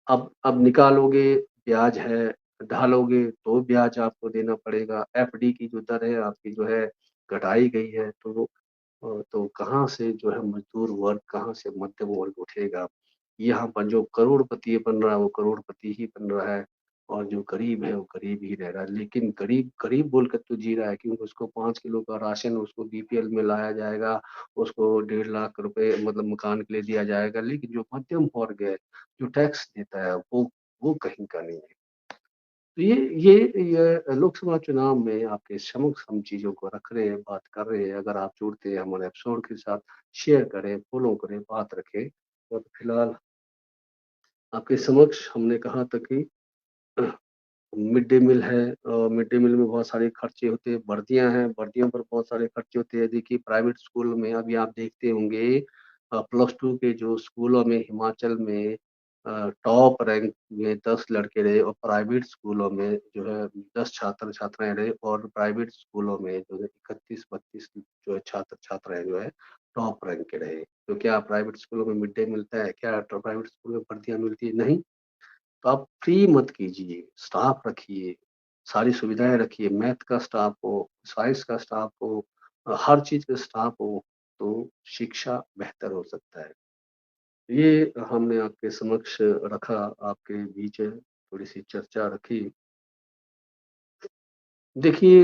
Speaker 1: अब निकालोगे ब्याज है, ढालोगे तो ब्याज आपको देना पड़ेगा। एफडी की जो दर है आपकी जो है घटाई गई है, तो कहाँ से जो है मज़दूर वर्ग, कहाँ से मध्यम वर्ग उठेगा? यहाँ पर जो करोड़पति बन रहा है, वो करोड़पति ही बन रहा है और जो गरीब है, वो गरीब ही रह रहा है। लेकिन गरीब गरीब बोलकर तो जी रहा है क्योंकि उसको 5 किलो का राशन उसको बीपीएल में लाया जाएगा, उसको 1.5 लाख रुपए मतलब मकान के लिए दिया जाएगा। लेकिन जो मध्यम वर्ग है, जो टैक्स देता है, वो कहीं का नहीं है। तो ये लोकसभा चुनाव में आपके समक्ष हम चीज़ों को रख रहे हैं, बात कर रहे हैं। अगर आप जुड़ते हैं हमारे एपिसोड के साथ, शेयर करें, फ़ॉलो करें, बात रखें। और फिलहाल आपके समक्ष हमने कहा था कि मिड डे मील है मिड डे मील में बहुत सारे खर्चे होते हैं, वर्दियाँ हैं, वर्दियों पर बहुत सारे खर्चे होते हैं। देखिए प्राइवेट स्कूल में अभी आप देखते होंगे प्लस 2 के जो स्कूलों में हिमाचल में टॉप रैंक में 10 लड़के रहे और प्राइवेट स्कूलों में जो है 10 छात्र-छात्राएँ रहे और प्राइवेट स्कूलों में जो है 31-32 जो है छात्र-छात्राएँ जो है टॉप रैंक के रहे। तो क्या प्राइवेट स्कूलों में मिड डे मिलता है? क्या प्राइवेट स्कूल में वर्दियाँ मिलती है? नहीं। तो आप फ्री मत कीजिए, स्टाफ रखिए, सारी सुविधाएँ रखिए, मैथ का स्टाफ हो, साइंस का स्टाफ हो हर चीज़ का स्टाफ हो, तो शिक्षा बेहतर हो सकता है। ये हमने आपके समक्ष रखा, आपके बीच थोड़ी-सी चर्चा रखी। देखिए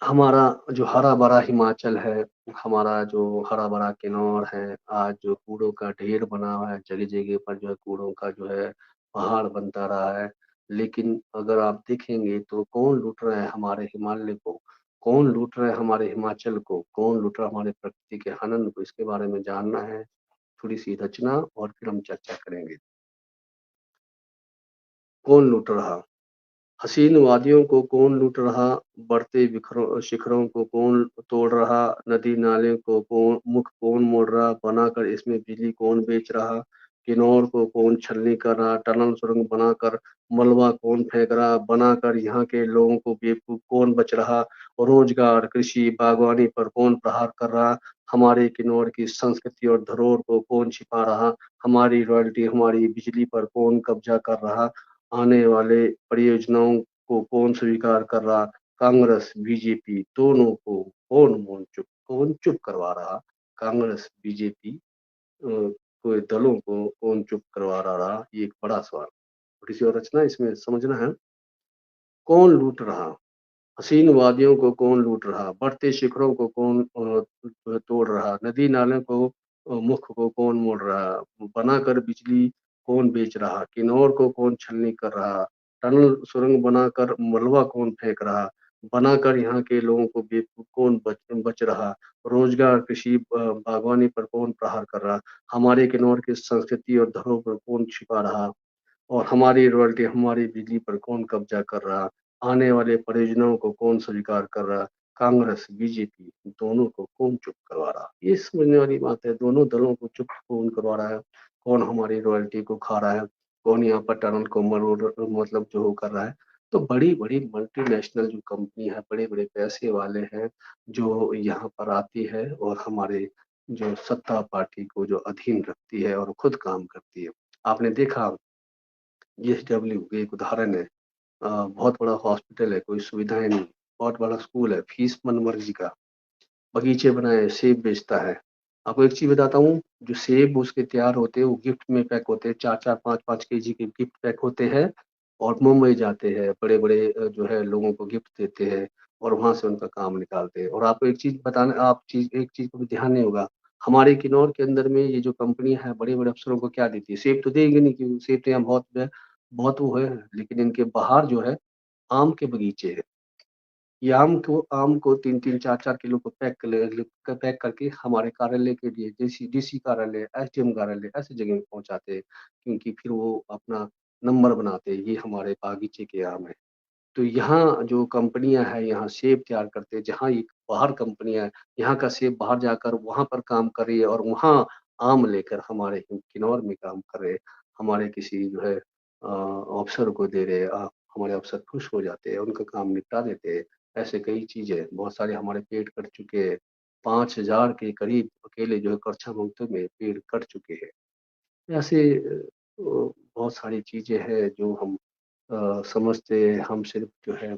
Speaker 1: हमारा जो हरा-भरा हिमाचल है, हमारा जो हरा-भरा किन्नौर है, आज जो कूड़ों का ढेर बना हुआ है, जगह-जगह पर जो है कूड़ों का जो है पहाड़ बनता रहा है। लेकिन अगर आप देखेंगे तो कौन लूट रहा है हमारे हिमालय को? कौन लूट रहा है हमारे हिमाचल को? कौन लूट रहा है हमारे प्रकृति के हनन को? इसके बारे में जानना है, थोड़ी-सी रचना और फिर हम चर्चा करेंगे। कौन लूट रहा? हसीन वादियों को कौन लूट रहा, बढ़ते बिखरों शिखरों को कौन तोड़ रहा, नदी-नाले को मुख कौन मोड़ रहा, बनाकर इसमें बिजली कौन बेच रहा, किन्नौर को कौन छलनी कर रहा, टनल सुरंग बनाकर मलबा कौन फेंक रहा, बनाकर यहाँ के लोगों को बेवकूफ कौन बच रहा, रोजगार, कृषि, बागवानी पर कौन प्रहार कर रहा, हमारे किन्नौर की संस्कृति और धरोहर को कौन छिपा रहा, हमारी रॉयल्टी, हमारी बिजली पर कौन कब्जा कर रहा, आने वाले परियोजनाओं को कौन स्वीकार कर रहा, कांग्रेस, बीजेपी दोनों को कौन चुप करवा रहा, कांग्रेस, बीजेपी को दलों को कौन चुप करवा रहा, ये एक बड़ा सवाल। थोड़ी-सी और रचना इसमें समझना है, कौन लूट रहा? हसीन वादियों को कौन लूट रहा, बढ़ते शिखरों को कौन तोड़ रहा, नदी नालों को मुख को कौन मोड़ रहा, बनाकर बिजली कौन बेच रहा, किन्नौर को कौन छलनी कर रहा, टनल सुरंग बनाकर मलबा कौन फेंक रहा, बनाकर यहाँ के लोगों को बेवकूफ कौन बच रहा, रोजगार, कृषि, बागवानी पर कौन प्रहार कर रहा, हमारे किन्नौर की संस्कृति और धरोहर पर कौन छिपा रहा, और हमारी रॉयल्टी, हमारी बिजली पर कौन कब्जा कर रहा, आने वाले परियोजनाओं को कौन स्वीकार कर रहा, कांग्रेस, बीजेपी दोनों को कौन चुप करवा रहा। ये समझने वाली बात है, दोनों दलों को चुप कौन करवा रहा है, कौन हमारी रॉयल्टी को खा रहा है, कौन यहाँ पर टनल को मरोड़ मतलब जो कर रहा है। तो बड़ी-बड़ी मल्टीनेशनल जो कंपनी है, बड़े-बड़े पैसे वाले हैं, जो यहाँ पर आती है और हमारे जो सत्ता पार्टी को जो अधीन रखती है और खुद काम करती है। आपने देखा जीएसडब्ल्यू एक उदाहरण है। बहुत बड़ा हॉस्पिटल है, कोई सुविधाएँ नहीं, बहुत बड़ा स्कूल है, फीस मनमर्जी का, बगीचे बनाए, सेब बेचता है। आपको एक चीज़ बताता हूँ, जो सेब उसके तैयार होते हैं, वो गिफ्ट में पैक होते हैं, 4-4 5-5 केजी के गिफ्ट पैक होते हैं और मुंबई जाते हैं, बड़े-बड़े जो है लोगों को गिफ्ट देते हैं और वहाँ से उनका काम निकालते हैं। और आपको एक चीज़ बताना आप चीज़ एक चीज़ को भी ध्यान नहीं होगा, हमारे किन्नौर के अंदर में ये जो कंपनी है, बड़े-बड़े अफ़सरों को क्या देती है? सेब तो देगी नहीं क्योंकि सेब तो यहाँ बहुत वो है, लेकिन इनके बाहर जो है आम के बगीचे हैं। ये आम को 3-3 4-4 किलो को पैक करके हमारे कार्यालय के लिए डीसी कार्यालय, एसडीएम कार्यालय ऐसी जगह में पहुँचाते हैं, क्योंकि फिर वो अपना नंबर बनाते हैं, ये हमारे बागीचे के आम हैं। तो यहाँ जो कंपनियाँ हैं, यहाँ सेब तैयार करते हैं, जहाँ ये बाहर कंपनियाँ यहाँ का सेब बाहर जाकर वहाँ पर काम कर रही है और वहाँ आम लेकर हमारे किन्नौर में काम कर रहे हैं। हमारे किसी जो है अफ़सर को दे रहे हैं, हमारे अफ़सर खुश हो जाते हैं, उनका काम निपटा देते हैं। ऐसे कई चीज़ें हैं, बहुत सारे हमारे पेड़ कट चुके हैं, 5000 के करीब अकेले जो है करछा मुक्ति में पेड़ कट चुके हैं। ऐसे बहुत सारी चीज़ें हैं जो हम समझते हैं, हम सिर्फ़ जो है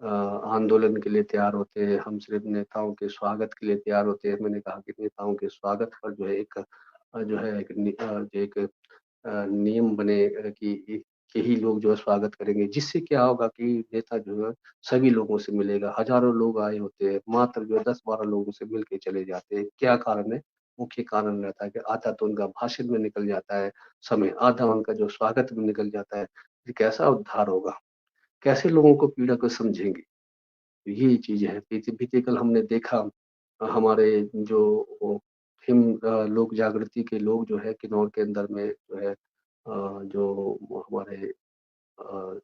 Speaker 1: आंदोलन के लिए तैयार होते हैं, हम सिर्फ़ नेताओं के स्वागत के लिए तैयार होते हैं। मैंने कहा कि नेताओं के स्वागत पर जो है जो है एक नियम बने कि यही लोग जो है स्वागत करेंगे, जिससे क्या होगा कि नेता जो है सभी लोगों से मिलेगा। हज़ारों लोग आए होते हैं, मात्र जो है 10-12 लोगों से मिल के चले जाते हैं। क्या कारण है? मुख्य कारण रहता है कि आधा तो उनका भाषण में निकल जाता है समय, आधा उनका जो स्वागत में निकल जाता है। फिर कैसा उद्धार होगा? कैसे लोगों को पीड़ा को समझेंगे? तो ये चीज़ है। बीते कल हमने देखा हमारे जो वो लोक जागृति के लोग जो है किन्नौर के अंदर में जो है जो हमारे अ,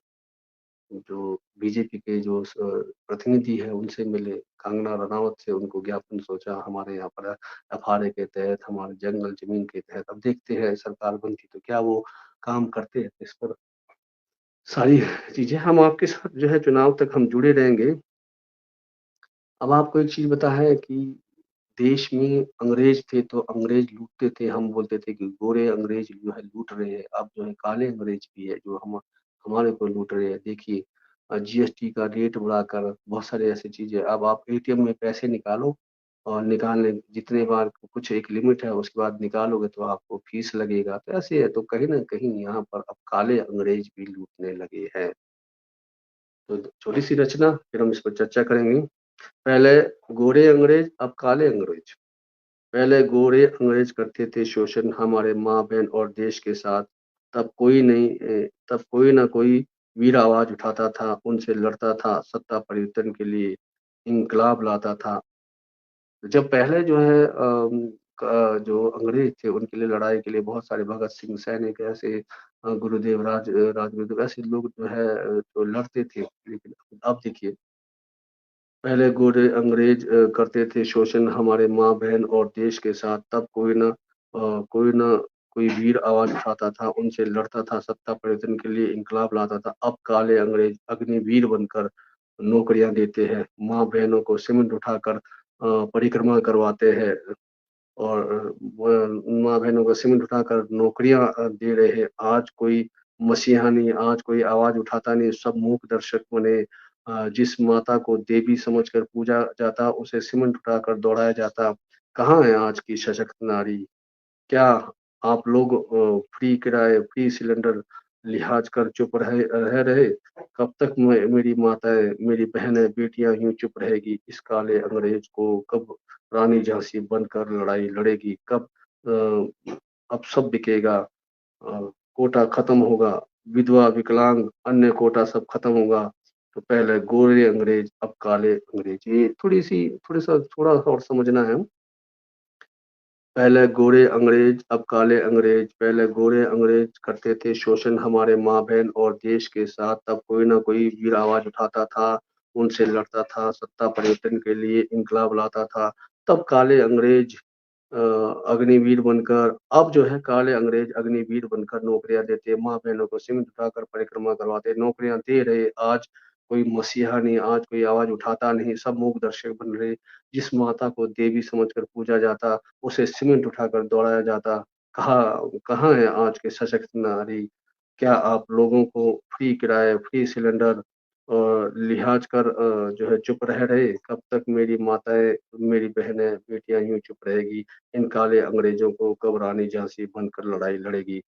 Speaker 1: जो बीजेपी के जो प्रतिनिधि है उनसे मिले, कंगना रनावत से उनको ज्ञापन सोचा हमारे यहाँ पर एफआरए के तहत, हमारे जंगल ज़मीन के तहत। अब देखते हैं सरकार बनती तो क्या वो काम करते हैं इस पर सारी चीज़ें हम आपके साथ जो है चुनाव तक हम जुड़े रहेंगे। अब आपको एक चीज़ पता है कि देश में अंग्रेज थे तो अंग्रेज लूटते थे, हम बोलते थे कि गोरे अंग्रेज जो है लूट रहे हैं, अब जो है काले अंग्रेज भी है जो हमारे को लूट रहे हैं। देखिए जीएसटी का रेट बढ़ाकर बहुत सारी ऐसी चीज़ें, अब आप एटीएम में पैसे निकालो और निकालने जितने बार कुछ एक लिमिट है उसके बाद निकालोगे तो आपको फीस लगेगा। तो ऐसे है, तो कहीं न कहीं यहाँ पर अब काले अंग्रेज भी लूटने लगे हैं। तो छोटी-सी रचना फिर हम इस पर चर्चा करेंगे। पहले गोरे अंग्रेज, अब काले अंग्रेज। पहले गोरे अंग्रेज करते थे शोषण हमारे माँ-बहन और देश के साथ, तब कोई ना कोई वीर आवाज़ उठाता था, उनसे लड़ता था, सत्ता परिवर्तन के लिए इंकलाब लाता था। जब पहले जो है जो अंग्रेज थे उनके लिए लड़ाई के लिए बहुत सारे भगत सिंह, सैनिक ऐसे गुरुदेव राजगुरु ऐसे लोग जो है जो लड़ते थे। लेकिन अब देखिए, पहले गोरे अंग्रेज करते थे शोषण हमारे माँ-बहन और देश के साथ, तब कोई वीर आवाज़ उठाता था, उनसे लड़ता था, सत्ता परिवर्तन के लिए इंकलाब लाता था। अब काले अंग्रेज अग्निवीर बनकर नौकरियाँ देते हैं, माँ-बहनों को सीमेंट उठाकर परिक्रमा करवाते हैं और माँ-बहनों को सीमेंट उठाकर नौकरियाँ दे रहे हैं। आज कोई मसीहा नहीं, आज कोई आवाज़ उठाता नहीं, सब मूक दर्शक बने। जिस माता को देवी समझकर पूजा जाता, उसे सीमेंट उठाकर दौड़ाया जाता। कहाँ है आज की सशक्त नारी? क्या आप लोग फ्री किराए, फ्री सिलेंडर लिहाज़ कर चुप रह रहे? कब तक मेरी माताएँ, मेरी बहनें, बेटियाँ यूँ चुप रहेगी? इस काले अंग्रेज को कब रानी झाँसी बनकर लड़ाई लड़ेगी? कब अब सब बिकेगा, कोटा खत्म होगा, विधवा, विकलांग, अन्य कोटा सब खत्म होगा। तो पहले गोरे अंग्रेज, अब काले अंग्रेज। ये थोड़ा और समझना है। पहले गोरे अंग्रेज, अब काले अंग्रेज। पहले गोरे अंग्रेज करते थे शोषण हमारे माँ-बहन और देश के साथ, तब कोई ना कोई वीर आवाज़ उठाता था, उनसे लड़ता था, सत्ता परिवर्तन के लिए इंकलाब लाता था। तब काले अंग्रेज अग्निवीर बनकर, अब जो है काले अंग्रेज अग्निवीर बनकर नौकरियाँ देते, माँ-बहनों को सीमेंट उठाकर परिक्रमा करवाते, नौकरियाँ दे रहे। आज कोई मसीहा नहीं, आज कोई आवाज़ उठाता नहीं, सब मूक दर्शक बन रहे। जिस माता को देवी समझकर पूजा जाता, उसे सीमेंट उठाकर दौड़ाया जाता। कहाँ कहाँ है आज के सशक्त नारी? क्या आप लोगों को फ्री किराए, फ्री सिलेंडर लिहाज़ कर जो है चुप रह रहे? कब तक मेरी माताएँ, मेरी बहनें, बेटियाँ यूँ चुप रहेगी? इन काले अंग्रेज़ों को कब रानी झाँसी बनकर लड़ाई लड़ेगी?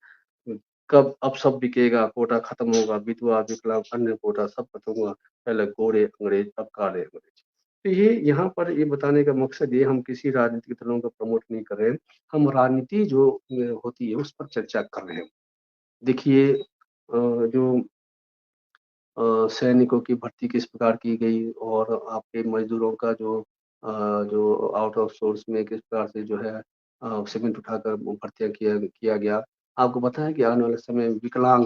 Speaker 1: कब अब सब बिकेगा, कोटा खत्म होगा, विधवा, विकलांग, अन्य कोटा सब खत्म होगा। पहले गोरे अंग्रेज, अब काले अंग्रेज। तो ये यहाँ पर ये बताने का मकसद ये, हम किसी राजनीतिक दलों को प्रमोट नहीं कर रहे हैं। हम राजनीति जो होती है उस पर चर्चा कर रहे हैं। देखिए जो सैनिकों की भर्ती किस प्रकार की गई और आपके मज़दूरों का जो आउट ऑफ सोर्स में किस प्रकार से जो है सीमेंट उठाकर भर्तियाँ किया किया गया। आपको पता है कि आने वाले समय में विकलांग,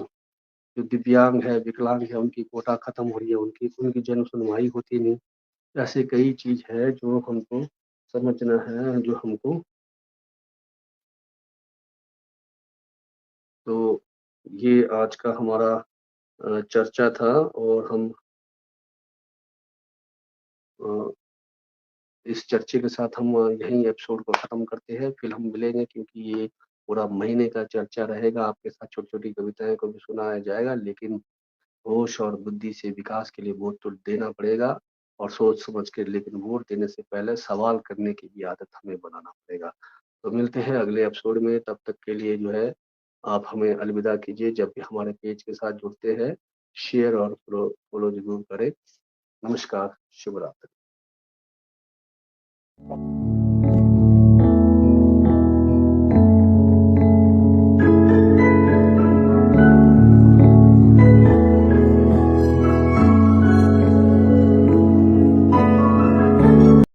Speaker 1: जो दिव्यांग है, विकलांग है, उनकी कोटा खत्म हो रही है, उनकी उनकी जन सुनवाई होती नहीं। ऐसे कई चीज़ है जो हमको समझना है, जो हमको तो ये आज का हमारा चर्चा था और हम अ इस चर्चे के साथ हम यहीं एपिसोड को ख़त्म करते हैं। फिर हम मिलेंगे, क्योंकि ये पूरा महीने का चर्चा रहेगा। आपके साथ छोटी-छोटी कविताएँ को भी सुनाया जाएगा, लेकिन होश और बुद्धि से विकास के लिए वोट तो देना पड़ेगा और सोच समझ के, लेकिन वोट देने से पहले सवाल करने की भी आदत हमें बनाना पड़ेगा। तो मिलते हैं अगले एपिसोड में, तब तक के लिए जो है आप हमें अलविदा कीजिए। जब भी हमारे पेज के साथ जुड़ते हैं, शेयर और फ़ॉलो ज़रूर करें। नमस्कार, शुभ रात्रि।